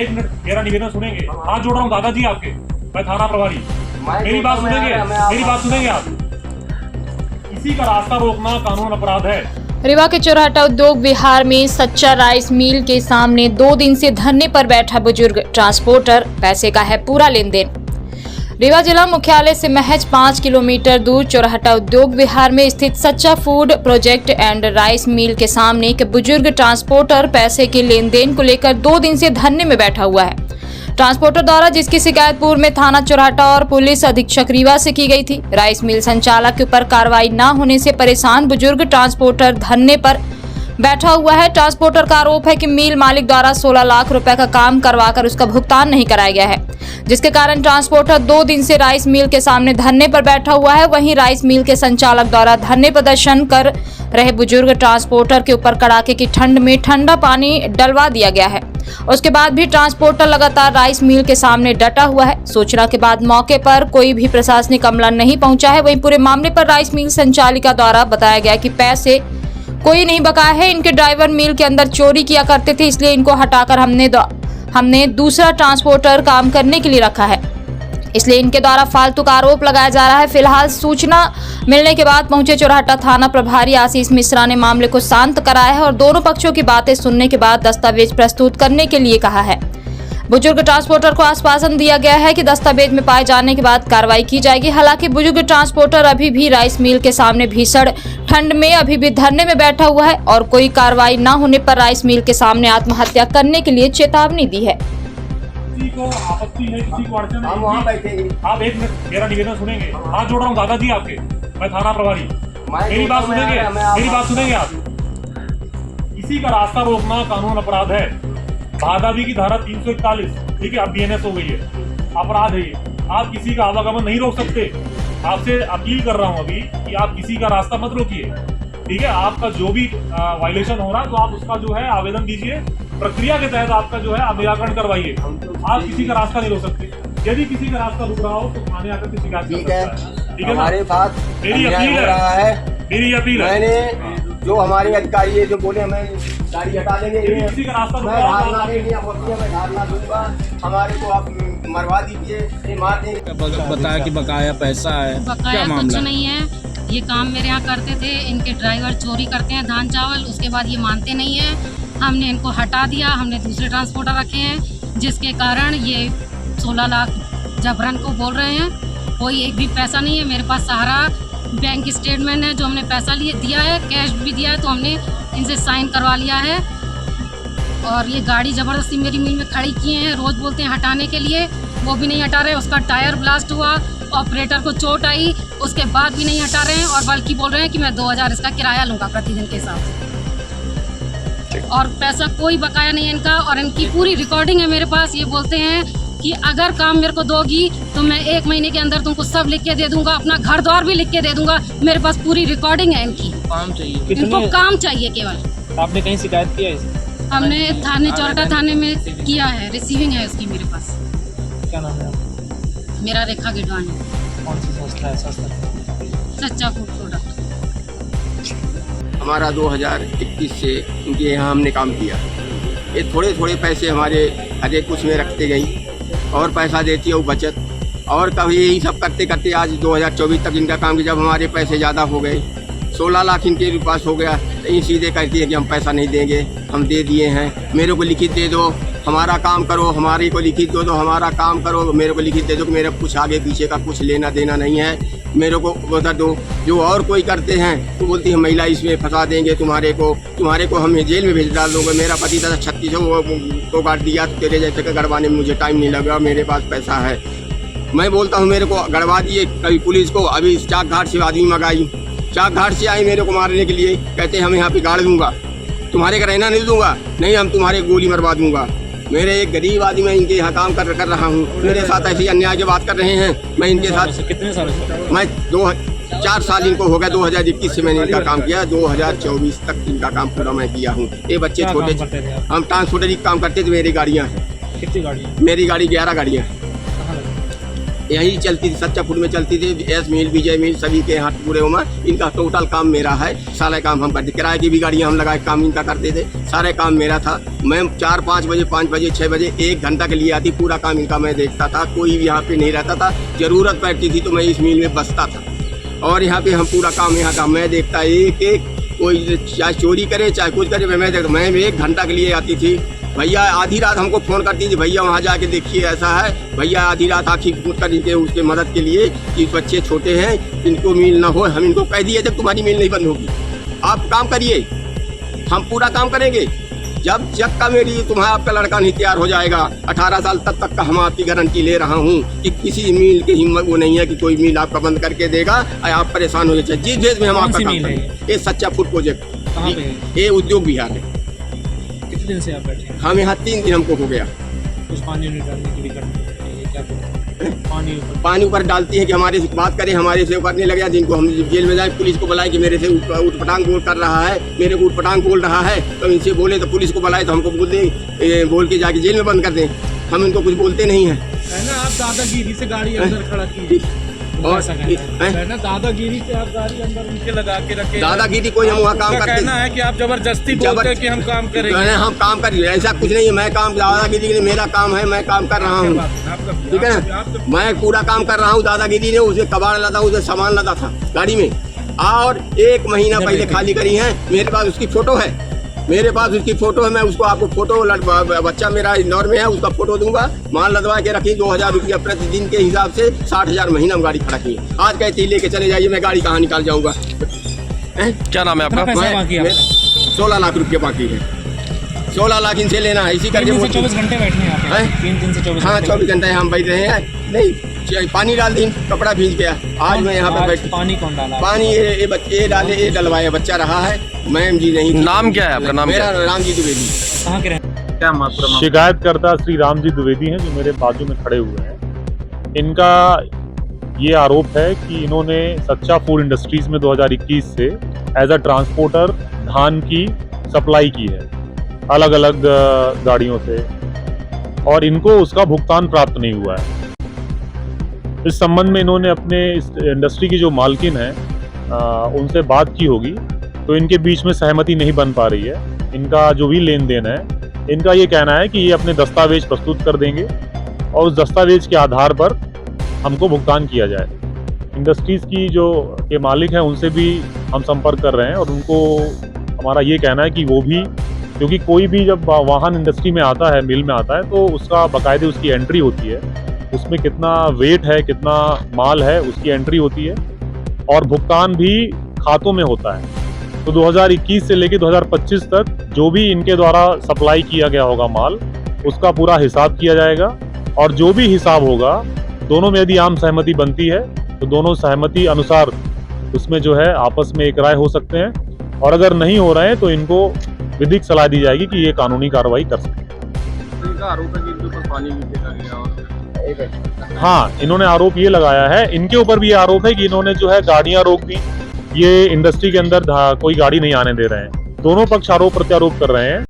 एक मिनट मेरा निवेदन सुनेंगे। हाथ जोड़ रहा हूँ दादाजी आपके, मैं थाना प्रभारी, मेरी बात सुनेंगे आप। किसी का रास्ता रोकना कानून अपराध है। रीवा के चौराहा उद्योग विहार में सच्चा राइस मिल के सामने 2 दिन से धरने पर बैठा बुजुर्ग ट्रांसपोर्टर, पैसे का है पूरा लेन देन। रीवा जिला मुख्यालय से महज 5 किलोमीटर दूर चौराहा उद्योग विहार में स्थित सच्चा food project and rice mill के सामने एक बुजुर्ग ट्रांसपोर्टर पैसे के लेन देन को लेकर 2 दिन से धरने में बैठा हुआ है। ट्रांसपोर्टर द्वारा जिसकी शिकायत पूर्व में थाना चौराहा और पुलिस अधीक्षक रीवा से की गई थी। राइस मिल संचालक के ऊपर कार्रवाई न होने से परेशान बुजुर्ग ट्रांसपोर्टर धरने पर बैठा हुआ है। ट्रांसपोर्टर का आरोप है कि मिल मालिक द्वारा 16 लाख रुपए का काम करवाकर उसका भुगतान नहीं कराया गया है, जिसके कारण ट्रांसपोर्टर 2 दिन से राइस मिल के सामने धरने पर बैठा हुआ है। वहीं राइस मिल के संचालक द्वारा धरने प्रदर्शन कर रहे बुजुर्ग ट्रांसपोर्टर के ऊपर कड़ाके की ठंड में ठंडा पानी डलवा दिया गया है। उसके बाद भी ट्रांसपोर्टर लगातार राइस मिल के सामने डटा हुआ है। सूचना के बाद मौके पर कोई भी प्रशासनिक अमला नहीं पहुंचा है। वहीं पूरे मामले पर राइस मिल संचालिका द्वारा बताया गया कि पैसे कोई नहीं बकाया है, इनके ड्राइवर मिल के अंदर चोरी किया करते थे, इसलिए इनको हटाकर हमने दूसरा ट्रांसपोर्टर काम करने के लिए रखा है, इसलिए इनके द्वारा फालतू का आरोप लगाया जा रहा है। फिलहाल सूचना मिलने के बाद पहुंचे चौराहा थाना प्रभारी आशीष मिश्रा ने मामले को शांत कराया है और दोनों पक्षों की बातें सुनने के बाद दस्तावेज प्रस्तुत करने के लिए कहा है। बुजुर्ग ट्रांसपोर्टर को आश्वासन दिया गया है कि दस्तावेज में पाए जाने के बाद कार्रवाई की जाएगी। हालांकि बुजुर्ग ट्रांसपोर्टर अभी भी राइस मिल के सामने भीषण ठंड में अभी भी धरने में बैठा हुआ है और कोई कार्रवाई न होने पर राइस मिल के सामने आत्महत्या करने के लिए चेतावनी दी है। किसी को आपत्ति है, किसी को अड़चन है, वहाँ बैठेंगे। आप एक मिनट मेरा निवेदन सुनेंगे। हाथ जोड़ रहा हूँ दादाजी आपके, मैं थाना प्रभारी, मेरी बात सुनेंगे आप। किसी का रास्ता रोकना कानून अपराध है। भादावी की धारा 341, ठीक है, अब BNS हो गई है, अपराध है ये। आप किसी का आवागमन नहीं रोक सकते। आपसे अपील कर रहा हूँ अभी कि आप किसी का रास्ता मत रोकिए, ठीक है। आपका जो भी वायलेशन हो रहा है तो आप उसका जो है आवेदन दीजिए, प्रक्रिया के तहत आपका जो है आप निराकरण करवाइए। आप किसी का रास्ता नहीं रोक सकते। यदि किसी का रास्ता रुक रहा हो तो थाने आकर के शिकायत कर सकता है, ठीक है। हमारे साथ मेरी अपील है, मैंने जो हमारे अधिकारी है जो बोले हमें गाड़ी हटा देंगे, किसी का रास्ता रुक रहा हो हमारे को आप मरवा दीजिए, मार देंगे। बताया कि बकाया पैसा है, बकाया कुछ नहीं है। ये काम मेरे यहाँ करते थे, इनके ड्राइवर चोरी करते हैं धान चावल, उसके बाद ये मानते नहीं हैं। हमने इनको हटा दिया, हमने दूसरे ट्रांसपोर्टर रखे हैं, जिसके कारण ये 16 लाख जबरन को बोल रहे हैं। कोई एक भी पैसा नहीं है मेरे पास। सारा बैंक स्टेटमेंट है जो हमने पैसा दिया है, कैश भी दिया है, तो हमने इनसे साइन करवा लिया है। और ये गाड़ी ज़बरदस्ती मेरी मिल में खड़ी किए हैं, रोज़ बोलते हैं हटाने के लिए, वो भी नहीं हटा रहे। उसका टायर ब्लास्ट हुआ, ऑपरेटर को चोट आई, उसके बाद भी नहीं हटा रहे हैं और बल्कि बोल रहे हैं कि मैं 2000 इसका किराया लूँगा प्रतिदिन के हिसाब से। और पैसा कोई बकाया नहीं है इनका, और इनकी पूरी रिकॉर्डिंग है मेरे पास। ये बोलते हैं कि अगर काम मेरे को दोगी तो मैं 1 महीने के अंदर तुमको सब लिख के दे दूंगा, अपना घर द्वार भी लिख के दे दूंगा। मेरे पास पूरी रिकॉर्डिंग है इनकी। काम चाहिए, इनको काम चाहिए केवल। आपने कहीं शिकायत किया है? हमने थाने चौराहा थाने में किया है, रिसीविंग है उसकी मेरे पास। क्या नाम है आपका? मेरा रेखा गिडवानी। कौन सी संस्था है? सच्चा फूड प्रोडक्ट। हमारा 2021 से इनके यहाँ हमने काम किया। ये थोड़े थोड़े पैसे हमारे हर एक कुछ में रखते गई और पैसा देती है वो बचत, और कभी यही सब करते करते आज 2024 तक इनका काम किया। जब हमारे पैसे ज़्यादा हो गए, 16 लाख इनके पास हो गया, तो ये सीधे कहती है कि हम पैसा नहीं देंगे, हम दे दिए हैं, मेरे को लिखित दे दो, हमारा काम करो, हमारे को लिखित दो दो, हमारा काम करो, मेरे को लिखित दे दो कि मेरा कुछ आगे पीछे का कुछ लेना देना नहीं है, मेरे को बता दो। जो और कोई करते हैं तो बोलती है महिला इसमें फंसा देंगे तुम्हारे को हम जेल में भेज डाल दोगे। मेरा पति था 36 वो काट दिया, तो तेरे जैसे का गड़वाने में मुझे टाइम नहीं लगा, मेरे पास पैसा है। मैं बोलता हूँ मेरे को गड़वा दिए, कभी पुलिस को, अभी चाक घाट से आदमी मंगाई, चाक घाट से आई मेरे को मारने के लिए, कहते हम यहाँ पे गाड़ दूंगा, तुम्हारे का रहना नहीं दूंगा, नहीं हम तुम्हारे गोली मरवा दूंगा। मेरे एक गरीब आदमी मैं इनके यहाँ काम कर रहा हूँ, मेरे साथ ऐसी अन्याय की बात कर रहे हैं। मैं इनके साथ कितने साल से? मैं 4 साल इनको हो गया। 2021 से मैंने इनका काम किया, 2024 तक इनका काम पूरा मैं किया हूँ। ये बच्चे छोटे, हम ट्रांसपोर्टर काम करते थे। मेरी गाड़ियाँ हैं। कितनी गाड़ियाँ? मेरी गाड़ी 11 गाड़ियाँ हैं। यही चलती थी, सच्चा फूड में चलती थी, एस मिल, विजय मिल, सभी के यहाँ पूरे उमा इनका टोटल काम मेरा है। सारे काम हम करते, किराए की भी गाड़ियाँ हम लगा काम इनका करते थे, सारे काम मेरा था। मैं 4-5 बजे, 5 बजे, 6 बजे 1 घंटा के लिए आती, पूरा काम इनका मैं देखता था। कोई भी यहाँ पे नहीं रहता था, ज़रूरत पड़ती थी तो मैं इस मिल में बसता था और यहाँ पे हम पूरा काम यहाँ का मैं देखता। एक कोई चाहे चोरी करे चाहे कुछ करे, मैं देखता। मैं 1 घंटा के लिए आती थी। भैया आधी रात हमको फ़ोन करती थी, भैया वहाँ जाके देखिए ऐसा है। भैया आधी रात आखिर कूद कर इनके उसके मदद के लिए कि बच्चे छोटे हैं, इनको मिल ना हो। हम इनको कह दिए जब तुम्हारी मिल नहीं बंद होगी, आप काम करिए, हम पूरा काम करेंगे। जब जब का मेरी तुम्हारा आपका लड़का नहीं तैयार हो जाएगा 18 साल तक का हम आपकी गारंटी ले रहा हूँ कि किसी मिल की हिम्मत वो नहीं है कि कोई मिल आपका बंद करके देगा और आप परेशान हो जाए। जिस भेज में हम आपका काम करेंगे। ये सच्चा फूड प्रोजेक्ट, ये उद्योग बिहार है। कितने दिन से आप बैठे हैं? हम यहाँ 3 दिन हमको हो गया। कुछ पानी नहीं डालने की भी करते हैं, ये क्या करते हैं? पानी ऊपर डालती है कि हमारे से बात करें, हमारे से करने लगे। जिनको हम जेल में जाए पुलिस को बुलाए कि मेरे से उठपटांग बोल कर रहा है, मेरे को उठपटांग बोल रहा है, तो इनसे बोले तो पुलिस को बुलाए तो हमको बोल दे, बोल के जाके जेल में बंद कर दें। हम इनको कुछ बोलते नहीं हैं। ना आप दादागिरी से गाड़ी अंदर खड़ा की और दादागिरी से आप गाड़ी अंदर नीचे लगा के रखे। दादागिरी कोई हम वहाँ काम करते कहना है कि आप जबरदस्ती बोलते हैं कि हम काम करेंगे। हम काम कर, ऐसा कुछ नहीं है। मैं काम दादागिरी के लिए, मेरा काम है, मैं काम कर रहा हूँ, ठीक है ना। मैं पूरा काम कर रहा हूँ। दादागिरी ने उसे कबाड़ लदा, उसे सामान लदा था गाड़ी में, और 1 महीना पहले खाली करी है। मेरे पास उसकी फोटो है, मेरे पास उसकी फोटो है। मैं उसको आपको फोटो, बच्चा मेरा इंदौर में है, उसका फोटो दूंगा। माल लदवा के रखी 2000 रुपया प्रतिदिन के हिसाब से 60,000 महीना में गाड़ी खड़ा की। आज कहती है लेके चले जाइए, मैं गाड़ी कहाँ निकाल जाऊंगा। क्या नाम है आपका? 16 लाख रुपये बाकी है। 16 लाख इनसे लेना है, इसी करके 24 घंटे बैठे हैं 3 दिन से 24 हाँ 24 घंटे हम बैठ रहे हैं। नहीं पानी डाल दी, कपड़ा भीज गया। आज मैं यहाँ पे बैठ, पानी कौन डाला? पानी ये बच्चे डाले, ये डलवाया, बच्चा रहा है। मैम जी नहीं। नाम क्या है आपका? नाम मेरा क्या? रामजी द्विवेदी। कहाँ के रहने? क्या मात्रा? शिकायतकर्ता श्री रामजी द्विवेदी हैं, जो मेरे बाजू में खड़े हुए हैं। इनका ये आरोप है कि इन्होंने सच्चा फूड इंडस्ट्रीज में 2021 से एज अ ट्रांसपोर्टर धान की सप्लाई की है अलग अलग गाड़ियों से, और इनको उसका भुगतान प्राप्त नहीं हुआ है। इस संबंध में इन्होंने अपने इस इंडस्ट्री की जो मालकिन है उनसे बात की होगी, तो इनके बीच में सहमति नहीं बन पा रही है। इनका जो भी लेन देन है, इनका ये कहना है कि ये अपने दस्तावेज प्रस्तुत कर देंगे और उस दस्तावेज के आधार पर हमको भुगतान किया जाए। इंडस्ट्रीज़ की जो के मालिक हैं उनसे भी हम संपर्क कर रहे हैं, और उनको हमारा ये कहना है कि वो भी, क्योंकि कोई भी जब वाहन इंडस्ट्री में आता है, मिल में आता है, तो उसका बाकायदे उसकी एंट्री होती है, उसमें कितना वेट है, कितना माल है, उसकी एंट्री होती है, और भुगतान भी खातों में होता है। तो 2021 से लेकर 2025 तक जो भी इनके द्वारा सप्लाई किया गया होगा माल, उसका पूरा हिसाब किया जाएगा, और जो भी हिसाब होगा, दोनों में यदि आम सहमति बनती है तो दोनों सहमति अनुसार उसमें जो है आपस में एक राय हो सकते हैं, और अगर नहीं हो रहे हैं तो इनको विधिक सलाह दी जाएगी कि ये कानूनी कार्रवाई कर सकें। आरोप है कि इनके ऊपर पानी भी फेंका गया और हाँ, इन्होंने आरोप ये लगाया है, इनके ऊपर भी ये आरोप है कि इन्होंने जो है गाड़ियां रोक दी, ये इंडस्ट्री के अंदर कोई गाड़ी नहीं आने दे रहे हैं। दोनों पक्ष आरोप प्रत्यारोप कर रहे हैं।